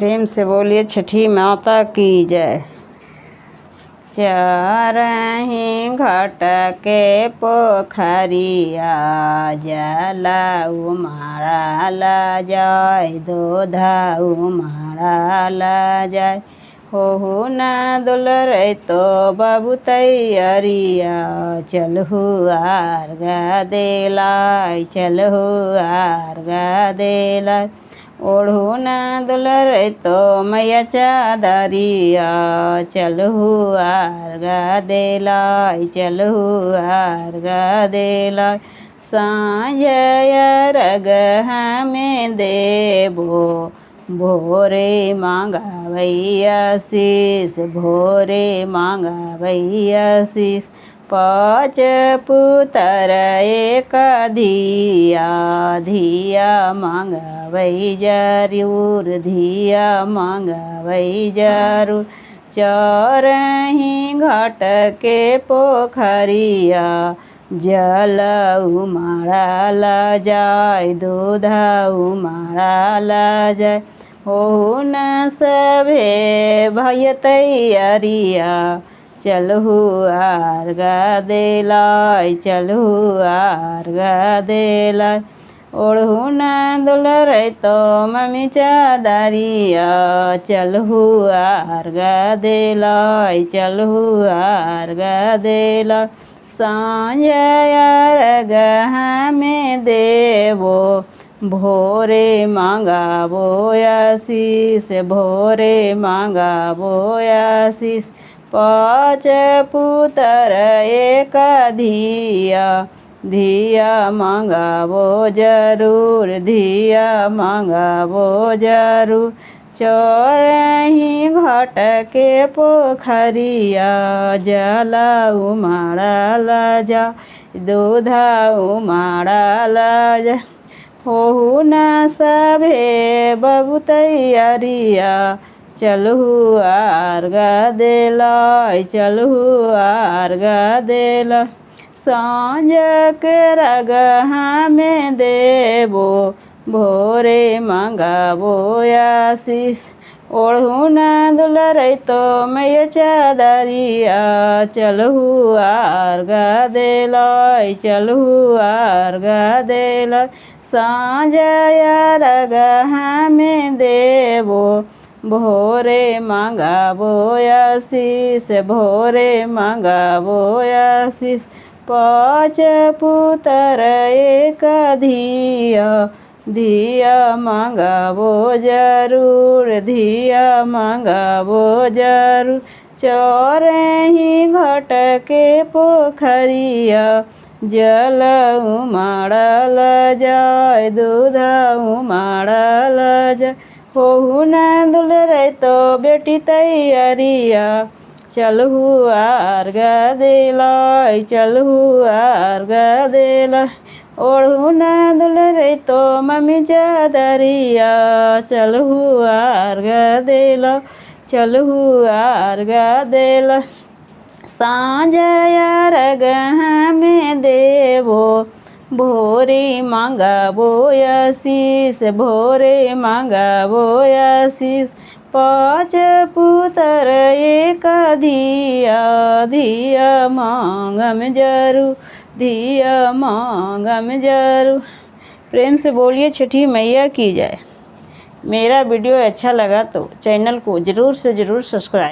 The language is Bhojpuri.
प्रेम से बोलिए छठी माता की जय। चरही घट के पोखरिया जला उमड़ाला जाय, दूध उमड़ाला जाय। होहु ना दुलर तो बाबू तैयारिया, चलहु आर्गा देलाय, चलहु आर्गा देलाय। ओढ़ू ना दुलर तो मैया चादरिया, चलहु आर्गा देलाय, चलहु आर्गा देलाय। सांझ अरग हमें देबो, भोरे मांगावैया शीस, भोरे मांगावैया शीस। पाँच पुतर एक धिया, धिया मांगावै जरूर, धिया मांगावै जरूर। चरही घाट के पोखरिया जल उमड़ाला जाय, दूध उमड़ाला जाय। होहु न सभे भय तैयारिया, चलहु आर्गा देलाय, चलहु आर्गा देलाय। ओढ़ू ना दुलर तो मम्मी चादरिया, चलहु आर्गा देलाय, चलहु आर्गा देलाय। सांझ अरग हमें देबो, भोरे मांगाबो आशीष, भोरे मांगाबो आशीष। पाँच पुतर एक धिया, धिया मांगाबो जरूर, धिया मांगाबो जरूर। चरही घाट के पोखरिया जला उमड़ाला जाय, दूध उमड़ाला जाय। होहु ना सभे बाबू तैयारिया, चलहु आर्गा देलाय, चलहु आर्गा देलाय। सांझ के रग हमें देबो, भोरे मांगाबो आशीष। ओढ़ू ना दुलर तो मैया चादरिया, चलहु आर्गा देलाय, चलहु आर्गा देलाय। सांझ अरग हमें देबो, भोरे मांगाबो आशीष, भोरे मांगाबो आशीष। पाँच पुतर एक धिया, धिया मांगाबो जरूर, धिया मांगाबो जरूर। चरही घाट के पोखरिया जल उमड़ाला जाय, दूध उमड़ाला जाय। होहु ना दुलर तो बेटी तैयारिया, चलहु आर्गा देलाय, चलहु आर्गा देलाय। ओढ़ू ना दुलर तो मम्मी चादरिया, चलहु आर्गा देलाय, चलहु आर्गा देलाय। सांझ अरग हमें देबो, भोरे मांगाबो आशीष, भोरे मांगाबो आशीष। पाँच पुतर एक धिया, धिया मांगम जरूर, धिया मांगम जरूर। प्रेम से बोलिए छठी मैया की जय। मेरा वीडियो अच्छा लगा तो चैनल को ज़रूर से ज़रूर सब्सक्राइब